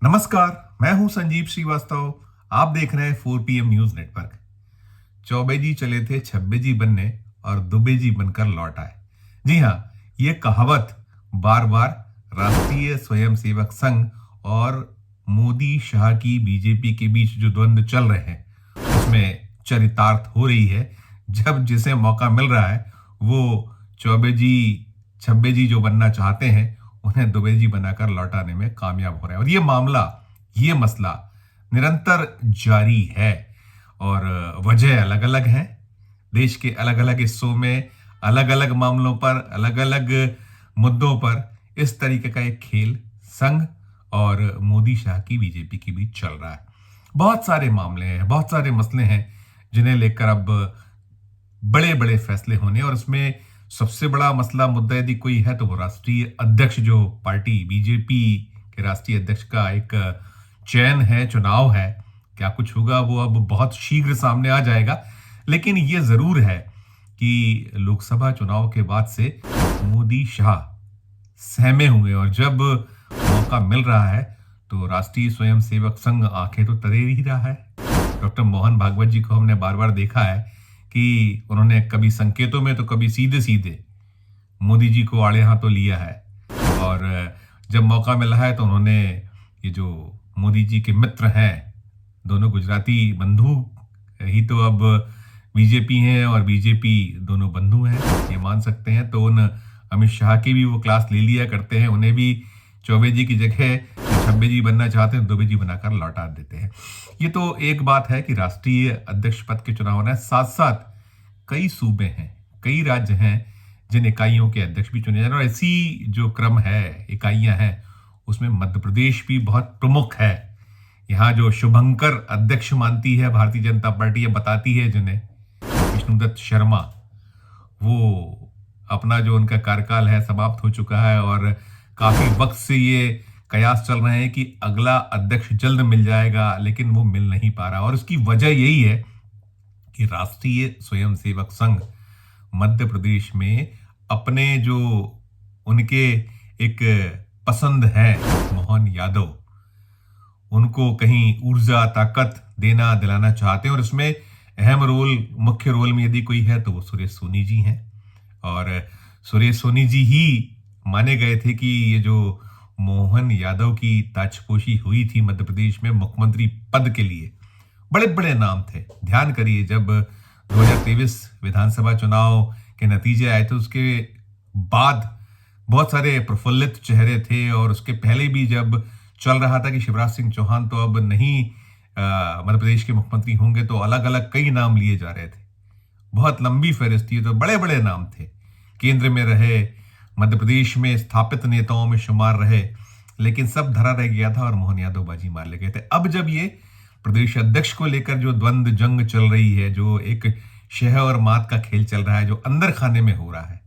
नमस्कार। मैं हूं संजीव श्रीवास्तव। आप देख रहे हैं 4 PM न्यूज नेटवर्क। चौबे जी चले थे छब्बे जी बनने और दुबे जी बनकर लौट आए। जी हाँ, ये कहावत बार बार राष्ट्रीय स्वयंसेवक संघ और मोदी शाह की बीजेपी के बीच जो द्वंद्व चल रहे हैं उसमें चरितार्थ हो रही है। जब जिसे मौका मिल रहा है वो चौबे जी छब्बे जी जो बनना चाहते हैं उन्हें दुबे जी बनाकर लौटाने में कामयाब हो रहे हैं। और ये मसला निरंतर जारी है और वजह अलग अलग हैं। देश के अलग अलग हिस्सों में अलग अलग मामलों पर अलग अलग मुद्दों पर इस तरीके का एक खेल संघ और मोदी शाह की बीजेपी के बीच चल रहा है। बहुत सारे मामले हैं, बहुत सारे मसले हैं जिन्हें लेकर अब बड़े बड़े फैसले होने। और उसमें सबसे बड़ा मसला मुद्दा यदि कोई है तो वो राष्ट्रीय अध्यक्ष, जो पार्टी बीजेपी के राष्ट्रीय अध्यक्ष का एक चयन है, चुनाव है। क्या कुछ होगा वो अब बहुत शीघ्र सामने आ जाएगा। लेकिन ये जरूर है कि लोकसभा चुनाव के बाद से मोदी शाह सहमे हुए और जब मौका मिल रहा है तो राष्ट्रीय स्वयंसेवक संघ आंखें तो तरेर ही रहा है। डॉक्टर मोहन भागवत जी को हमने बार बार देखा है कि उन्होंने कभी संकेतों में तो कभी सीधे सीधे मोदी जी को आड़े हाथों लिया है। और जब मौका मिला है तो उन्होंने ये जो मोदी जी के मित्र हैं, दोनों गुजराती बंधु ही तो अब बीजेपी हैं और बीजेपी दोनों बंधु हैं, ये मान सकते हैं। तो उन अमित शाह की भी वो क्लास ले लिया करते हैं, उन्हें भी चौबे जी की जगह छब्बे जी बनना चाहते हैं दुबे जी बनाकर लौटा देते हैं। ये तो एक बात है कि राष्ट्रीय अध्यक्ष पद के चुनाव होना है, साथ साथ कई सूबे हैं, कई राज्य हैं जिन इकाइयों के अध्यक्ष भी चुने जा रहे हैं। और ऐसी जो क्रम है, इकाइयां हैं, उसमें मध्य प्रदेश भी बहुत प्रमुख है। यहाँ जो शुभंकर अध्यक्ष मानती है भारतीय जनता पार्टी, ये बताती है जिन्हें विष्णुदत्त शर्मा, वो अपना जो उनका कार्यकाल है समाप्त हो चुका है और काफी वक्त से ये कयास चल रहे हैं कि अगला अध्यक्ष जल्द मिल जाएगा, लेकिन वो मिल नहीं पा रहा। और उसकी वजह यही है कि राष्ट्रीय स्वयंसेवक संघ मध्य प्रदेश में अपने जो उनके एक पसंद है मोहन यादव, उनको कहीं ऊर्जा ताकत देना दिलाना चाहते हैं। और इसमें अहम रोल, मुख्य रोल में यदि कोई है तो वो सुरेश सोनी जी हैं। और सुरेश सोनी जी ही माने गए थे कि ये जो मोहन यादव की ताजपोशी हुई थी मध्य प्रदेश में मुख्यमंत्री पद के लिए, बड़े बड़े नाम थे। ध्यान करिए, जब 2023 विधानसभा चुनाव के नतीजे आए थे उसके बाद बहुत सारे प्रफुल्लित चेहरे थे। और उसके पहले भी जब चल रहा था कि शिवराज सिंह चौहान तो अब नहीं मध्य प्रदेश के मुख्यमंत्री होंगे, तो अलग अलग कई नाम लिए जा रहे थे। बहुत लंबी फहरिस्त थी, तो बड़े बड़े नाम थे, केंद्र में रहे, मध्य प्रदेश में स्थापित नेताओं में शुमार रहे, लेकिन सब धरा रह गया था और मोहन यादव बाजी मार ले गए थे। अब जब ये प्रदेश अध्यक्ष को लेकर जो द्वंद्व जंग चल रही है, जो एक शह और मात का खेल चल रहा है, जो अंदर खाने में हो रहा है,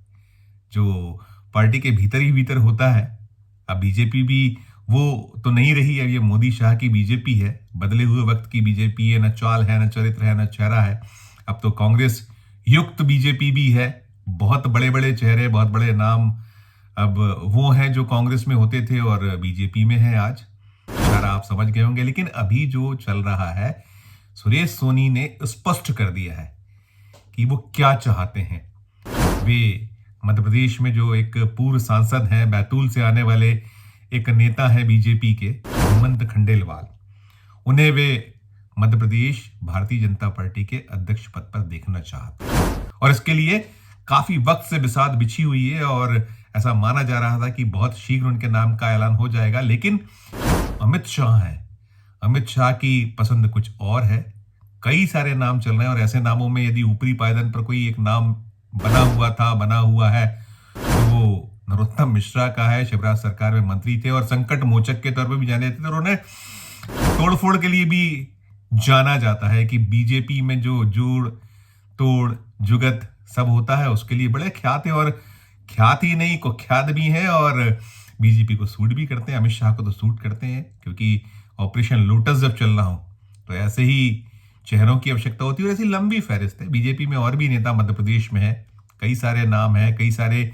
जो पार्टी के भीतर ही भीतर होता है। अब बीजेपी भी वो तो नहीं रही, अब ये मोदी शाह की बीजेपी है, बदले हुए वक्त की बीजेपी है। न चाल है, न चरित्र है, न चेहरा है। अब तो कांग्रेस युक्त बीजेपी भी है, बहुत बड़े बड़े चेहरे, बहुत बड़े नाम अब वो हैं जो कांग्रेस में होते थे और बीजेपी में है आज। इशारा आप समझ गए होंगे। लेकिन अभी जो चल रहा है, सुरेश सोनी ने स्पष्ट कर दिया है कि वो क्या चाहते हैं। वे मध्य प्रदेश में जो एक पूर्व सांसद हैं, बैतूल से आने वाले एक नेता है बीजेपी के, हेमंत खंडेलवाल, उन्हें वे मध्य प्रदेश भारतीय जनता पार्टी के अध्यक्ष पद पर देखना चाहते हैं। और इसके लिए काफी वक्त से बिसात बिछी हुई है और ऐसा माना जा रहा था कि बहुत शीघ्र उनके नाम का ऐलान हो जाएगा। लेकिन अमित शाह हैं, अमित शाह की पसंद कुछ और है। कई सारे नाम चल रहे हैं और ऐसे नामों में यदि ऊपरी पायदान पर कोई एक नाम बना हुआ है तो वो नरोत्तम मिश्रा का है। शिवराज सरकार में मंत्री थे और संकट मोचक के तौर पर भी जाने जाते थे और उन्हें तोड़फोड़ के लिए भी जाना जाता है कि बीजेपी में जो जोड़ तोड़ जुगत सब होता है उसके लिए बड़े ख्यात है। और ख्यात ही नहीं, कुख्यात भी हैं और बीजेपी को सूट भी करते हैं। अमित शाह को तो सूट करते हैं क्योंकि ऑपरेशन लोटस जब चल रहा हो तो ऐसे ही चेहरों की आवश्यकता होती है। और ऐसी लंबी फहरिस्त है। बीजेपी में और भी नेता मध्य प्रदेश में है, कई सारे नाम हैं, कई सारे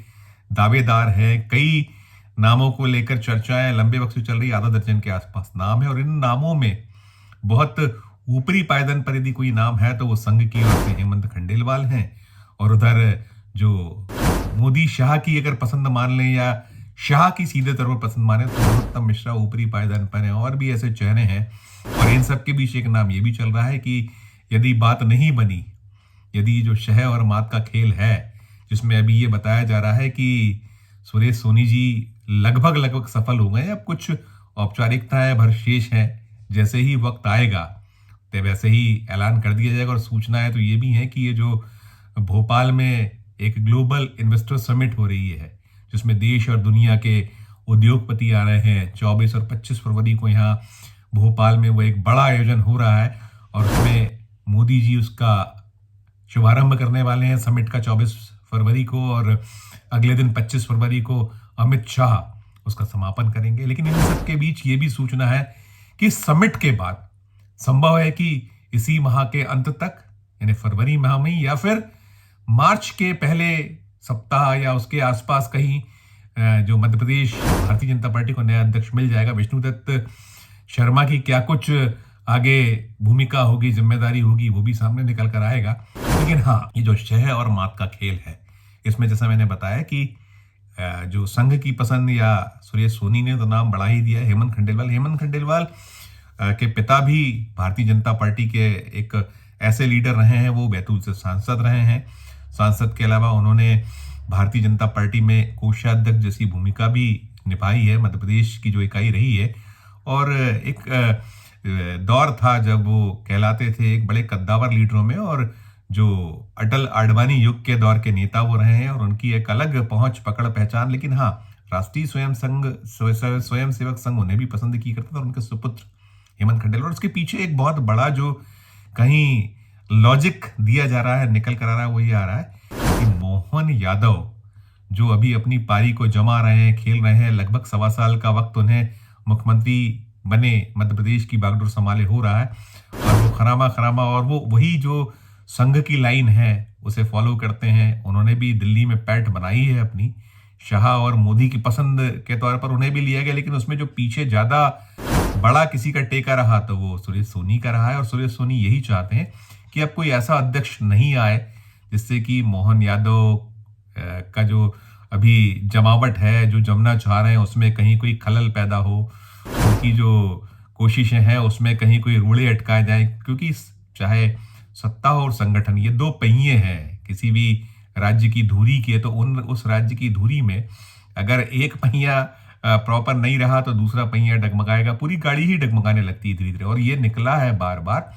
दावेदार हैं, कई नामों को लेकर चर्चाएं लंबे वक्त से चल रही, आधा दर्जन के आसपास नाम है, और इन नामों में बहुत ऊपरी पायदान पर यदि कोई नाम है तो वो संघ की ओर से हेमंत खंडेलवाल हैं, और उधर जो मोदी शाह की अगर पसंद मान लें या शाह की सीधे तौर पर पसंद माने तो नरोत्तम मिश्रा ऊपरी पायदान पर हैं, और भी ऐसे चेहरे हैं। और इन सब के बीच एक नाम ये भी चल रहा है कि यदि बात नहीं बनी, यदि जो शह और मात का खेल है, जिसमें अभी ये बताया जा रहा है कि सुरेश सोनी जी लगभग लगभग सफल हो गए, अब कुछ औपचारिकताएं भर शेष हैं, जैसे ही वक्त आएगा तो वैसे ही ऐलान कर दिया जाएगा। और सूचनाएं तो ये भी हैं कि ये जो भोपाल में एक ग्लोबल इन्वेस्टर समिट हो रही है, जिसमें देश और दुनिया के उद्योगपति आ रहे हैं, 24 और 25 फरवरी को यहाँ भोपाल में वो एक बड़ा आयोजन हो रहा है, और उसमें मोदी जी उसका शुभारंभ करने वाले हैं समिट का 24 फरवरी को, और अगले दिन 25 फरवरी को अमित शाह उसका समापन करेंगे। लेकिन इन सब के बीच ये भी सूचना है कि समिट के बाद संभव है कि इसी माह के अंत तक, यानी फरवरी माह में या फिर मार्च के पहले सप्ताह या उसके आसपास कहीं जो मध्य प्रदेश भारतीय जनता पार्टी को नया अध्यक्ष मिल जाएगा। विष्णुदत्त शर्मा की क्या कुछ आगे भूमिका होगी, जिम्मेदारी होगी, वो भी सामने निकल कर आएगा। लेकिन हाँ, ये जो शह और मात का खेल है, इसमें जैसा मैंने बताया कि जो संघ की पसंद या सुरेश सोनी ने तो नाम बढ़ा ही दिया है, हेमंत खंडेलवाल के पिता भी भारतीय जनता पार्टी के एक ऐसे लीडर रहे हैं, वो बैतूल से सांसद रहे हैं। सांसद के अलावा उन्होंने भारतीय जनता पार्टी में कोषाध्यक्ष जैसी भूमिका भी निभाई है, मध्य प्रदेश की जो इकाई रही है। और एक दौर था जब वो कहलाते थे एक बड़े कद्दावर लीडरों में, और जो अटल आडवाणी युग के दौर के नेता वो रहे हैं, और उनकी एक अलग पहुंच, पकड़, पहचान। लेकिन हाँ, राष्ट्रीय स्वयंसेवक संघ उन्हें भी पसंद की करता था, और उनके सुपुत्र हेमंत खंडेलवाल। और उसके पीछे एक बहुत बड़ा जो कहीं लॉजिक दिया जा रहा है, निकल कर आ रहा है, वो ये आ रहा है कि मोहन यादव जो अभी अपनी पारी को जमा रहे हैं, खेल रहे हैं, लगभग 1.25 साल का वक्त उन्हें मुख्यमंत्री बने मध्य प्रदेश की बागडोर संभाले हो रहा है, और वो खरामा और वो वही जो संघ की लाइन है उसे फॉलो करते हैं। उन्होंने भी दिल्ली में पैठ बनाई है अपनी, शाह और मोदी की पसंद के तौर पर उन्हें भी लिया गया, लेकिन उसमें जो पीछे ज्यादा बड़ा किसी का टेका रहा तो वो सुरेश सोनी का रहा है। और सुरेश सोनी यही चाहते हैं कि अब कोई ऐसा अध्यक्ष नहीं आए जिससे कि मोहन यादव का जो अभी जमावट है, जो जमना चाह रहे हैं, उसमें कहीं कोई खलल पैदा हो, उनकी जो कोशिशें हैं उसमें कहीं कोई रूड़े अटकाए जाए। क्योंकि चाहे सत्ता और संगठन, ये दो पहिए हैं किसी भी राज्य की धुरी के, तो उस राज्य की धुरी में अगर एक पहिया प्रॉपर नहीं रहा तो दूसरा पहिया डगमगाएगा, पूरी गाड़ी ही डगमगाने लगती है धीरे धीरे। और ये निकला है बार बार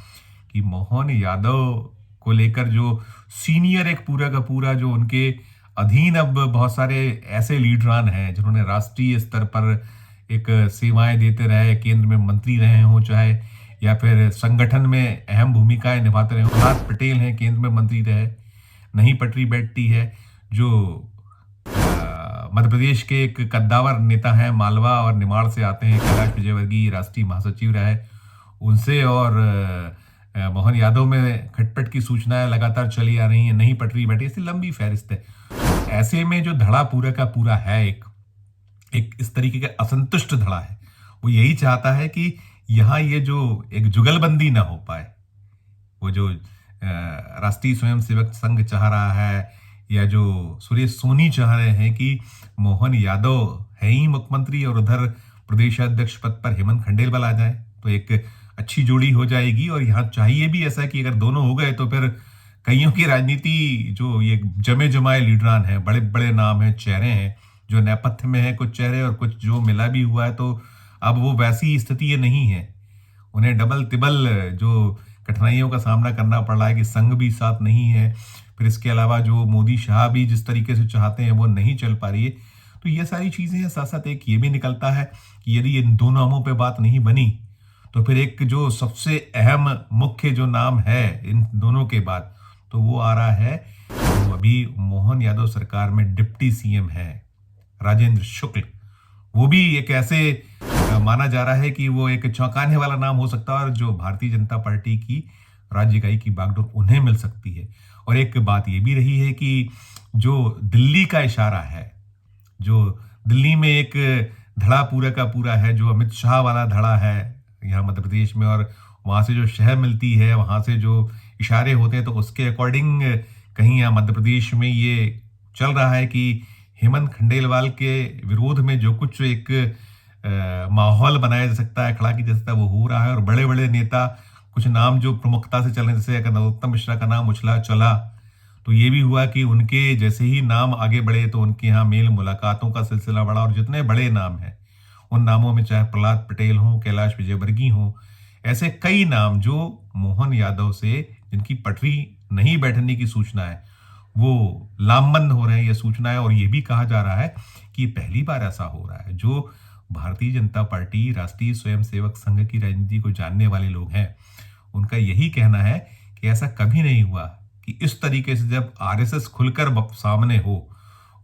कि मोहन यादव को लेकर जो सीनियर एक पूरा का पूरा जो उनके अधीन अब बहुत सारे ऐसे लीडरान हैं जिन्होंने राष्ट्रीय स्तर पर एक सेवाएं देते रहे, केंद्र में मंत्री रहे हों, चाहे या फिर संगठन में अहम भूमिकाएं निभाते रहे। प्रहलाद पटेल हैं, केंद्र में मंत्री रहे, नहीं पटरी बैठती है। जो मध्य प्रदेश के एक कद्दावर नेता हैं, मालवा और निमाड़ से आते हैं, कैलाश विजयवर्गीय राष्ट्रीय महासचिव रहे, उनसे और मोहन यादव में खटपट की सूचनाएं लगातार चली आ रही हैं, नहीं पटरी बैठी, ऐसी लंबी फहरिस्त है। ऐसे में जो धड़ा पूरा का पूरा है, एक इस तरीके का असंतुष्ट धड़ा है, वो यही चाहता है कि यहाँ ये जो एक जुगलबंदी ना हो पाए। वो जो राष्ट्रीय स्वयंसेवक संघ चाह रहा है, या जो सुरेश सोनी चाह रहे हैं कि मोहन यादव है ही मुख्यमंत्री और उधर प्रदेशाध्यक्ष पद पर हेमंत खंडेलवाल आ जाए, तो एक अच्छी जोड़ी हो जाएगी। और यहाँ चाहिए भी ऐसा कि अगर दोनों हो गए तो फिर कईयों की राजनीति, जो ये जमे जमाए लीडरान हैं, बड़े बड़े नाम हैं, चेहरे हैं, जो नेपथ्य में है कुछ चेहरे और कुछ जो मिला भी हुआ है, तो अब वो वैसी स्थिति ये नहीं है। उन्हें डबल तिबल जो कठिनाइयों का सामना करना पड़ रहा है कि संघ भी साथ नहीं है, फिर इसके अलावा जो मोदी शाह भी जिस तरीके से चाहते हैं वो नहीं चल पा रही है। तो ये सारी चीजें हैं। साथ साथ एक ये भी निकलता है कि यदि इन दो नामों पे बात नहीं बनी तो फिर एक जो सबसे अहम मुख्य जो नाम है इन दोनों के बाद, तो वो आ रहा है, तो अभी मोहन यादव सरकार में डिप्टी सीएम है राजेंद्र शुक्ल। वो भी एक ऐसे माना जा रहा है कि वो एक चौंकाने वाला नाम हो सकता है, और जो भारतीय जनता पार्टी की राज्य इकाई की बागडोर उन्हें मिल सकती है। और एक बात ये भी रही है कि जो दिल्ली का इशारा है, जो दिल्ली में एक धड़ा पूरा का पूरा है, जो अमित शाह वाला धड़ा है यहाँ मध्य प्रदेश में, और वहाँ से जो शह मिलती है, वहाँ से जो इशारे होते हैं, तो उसके अकॉर्डिंग कहीं यहाँ मध्य प्रदेश में ये चल रहा है कि हेमंत खंडेलवाल के विरोध में जो कुछ एक माहौल बनाया जा सकता है, खड़ा किया जा सकता है, वो हो रहा है। और बड़े बड़े नेता, कुछ नाम जो प्रमुखता से चल रहे हैं, जैसे अगर नरोत्तम मिश्रा का नाम उछला चला, तो ये भी हुआ कि उनके जैसे ही नाम आगे बढ़े तो उनके यहाँ मेल मुलाकातों का सिलसिला बढ़ा, और जितने बड़े नाम हैं उन नामों में चाहे प्रहलाद पटेल हो, कैलाश विजयवर्गीय हो, ऐसे कई नाम जो मोहन यादव से जिनकी पटरी नहीं बैठने की सूचना है, वो लामबंद हो रहे हैं, ये सूचना है। और ये भी कहा जा रहा है कि पहली बार ऐसा हो रहा है। जो भारतीय जनता पार्टी, राष्ट्रीय स्वयंसेवक संघ की राजनीति को जानने वाले लोग हैं, उनका यही कहना है कि ऐसा कभी नहीं हुआ कि इस तरीके से जब आरएसएस खुलकर सामने हो,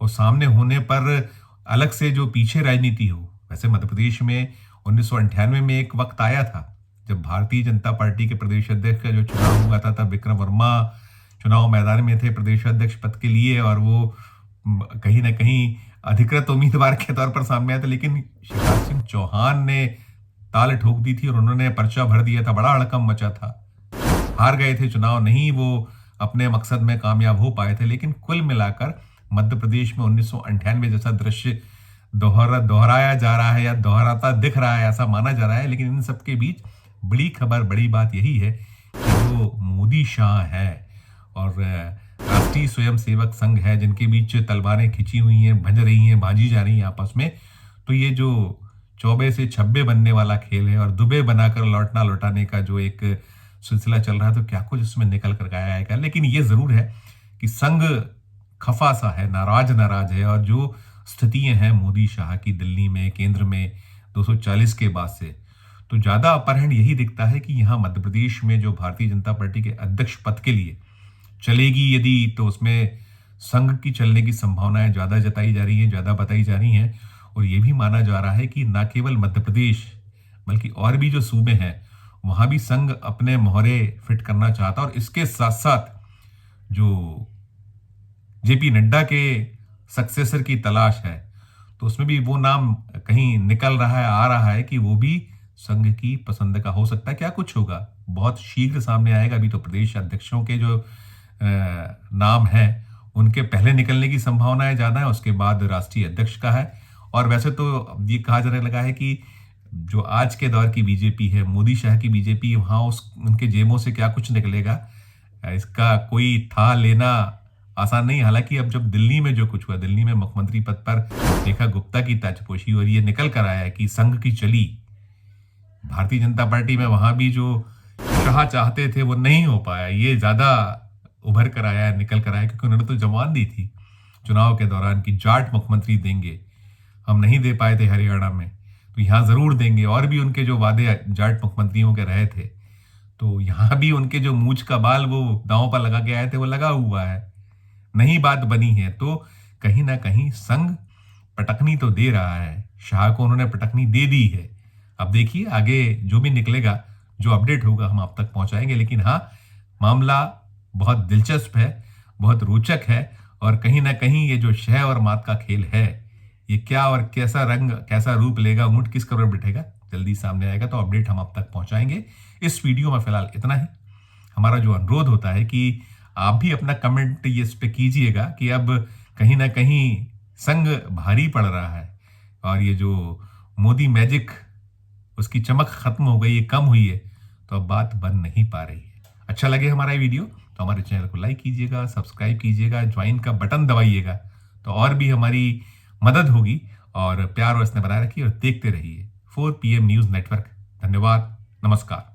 और सामने होने पर अलग से जो पीछे राजनीति हो। वैसे मध्य प्रदेश में 1998 में एक वक्त आया था जब भारतीय जनता पार्टी के प्रदेश अध्यक्ष का जो चुनाव हुआ था, तब विक्रम वर्मा चुनाव मैदान में थे प्रदेश अध्यक्ष पद के लिए, और वो कहीं ना कहीं अधिकृत उम्मीदवार के तौर पर सामने आया था। लेकिन शिवराज सिंह चौहान ने ताल ठोक दी थी और उन्होंने पर्चा भर दिया था, बड़ा हड़कंप मचा था, हार गए थे चुनाव, नहीं वो अपने मकसद में कामयाब हो पाए थे। लेकिन कुल मिलाकर मध्य प्रदेश में 1998 जैसा दृश्य दोहराया जा रहा है, या दोहराता दिख रहा है, ऐसा माना जा रहा है। लेकिन इन सबके बीच बड़ी खबर, बड़ी बात यही है कि जो मोदी शाह है और राष्ट्रीय स्वयंसेवक संघ है, जिनके बीच तलवारें खिंची हुई हैं, भंज रही हैं, बाजी जा रही हैं आपस में, तो ये जो चौबे से छब्बे बनने वाला खेल है और दुबे बनाकर लौटना लौटाने का जो एक सिलसिला चल रहा है, तो क्या कुछ इसमें निकल कर आया है। लेकिन ये जरूर है कि संघ खफा सा है, नाराज है, और जो स्थितियां हैं मोदी शाह की दिल्ली में, केंद्र में 240 के बाद से, तो ज्यादा अपहरण यही दिखता है कि यहाँ मध्य प्रदेश में जो भारतीय जनता पार्टी के अध्यक्ष पद के लिए चलेगी यदि, तो उसमें संघ की चलने की संभावनाएं ज्यादा जताई जा रही हैं, ज्यादा बताई जा रही हैं। और ये भी माना जा रहा है कि न केवल मध्य प्रदेश बल्कि और भी जो सूबे हैं, वहां भी संघ अपने मोहरे फिट करना चाहता, और इसके साथ साथ जो जेपी नड्डा के सक्सेसर की तलाश है, तो उसमें भी वो नाम कहीं निकल रहा है, आ रहा है कि वो भी संघ की पसंद का हो सकता है। क्या कुछ होगा बहुत शीघ्र सामने आएगा। अभी तो प्रदेश अध्यक्षों के जो नाम है उनके पहले निकलने की संभावनाएं ज्यादा है, उसके बाद राष्ट्रीय अध्यक्ष का है। और वैसे तो ये कहा जाने लगा है कि जो आज के दौर की बीजेपी है, मोदी शाह की बीजेपी, वहां उनके जेबों से क्या कुछ निकलेगा, इसका कोई था लेना आसान नहीं। हालांकि अब जब दिल्ली में जो कुछ हुआ, दिल्ली में मुख्यमंत्री पद पर रेखा गुप्ता की ताजपोशी, और ये निकल कर आया है कि संघ की चली भारतीय जनता पार्टी में, वहां भी जो शाह चाहते थे वो नहीं हो पाया, ये ज्यादा उभर कर आया है, निकल कर आया, क्योंकि उन्होंने तो जवान दी थी चुनाव के दौरान की जाट मुख्यमंत्री देंगे, हम नहीं दे पाए थे हरियाणा में, तो यहाँ जरूर देंगे। और भी उनके जो वादे जाट मुख्यमंत्रियों के रहे थे, तो यहाँ भी उनके जो मूंछ का बाल वो दांव पर लगा के आए थे, वो लगा हुआ है, नहीं बात बनी है। तो कहीं ना कहीं संघ पटकनी तो दे रहा है, शाह को उन्होंने पटकनी दे दी है। अब देखिए आगे जो भी निकलेगा, जो अपडेट होगा हम आप तक पहुंचाएंगे। लेकिन हाँ, मामला बहुत दिलचस्प है, बहुत रोचक है, और कहीं ना कहीं ये जो शह और मात का खेल है, ये क्या और कैसा रंग, कैसा रूप लेगा, ऊंट किस करोड़ बैठेगा, जल्दी सामने आएगा। तो अपडेट हम आप तक पहुंचाएंगे। इस वीडियो में फिलहाल इतना ही। हमारा जो अनुरोध होता है कि आप भी अपना कमेंट इस पे कीजिएगा कि अब कहीं ना कहीं संघ भारी पड़ रहा है, और ये जो मोदी मैजिक, उसकी चमक खत्म हो गई है, कम हुई है, तो अब बात बन नहीं पा रही है। अच्छा लगे हमारा ये वीडियो तो हमारे चैनल को लाइक कीजिएगा, सब्सक्राइब कीजिएगा, ज्वाइन का बटन दबाइएगा, तो और भी हमारी मदद होगी। और प्यार और स्नेह बनाए रखिए और देखते रहिए 4 PM न्यूज नेटवर्क। धन्यवाद, नमस्कार।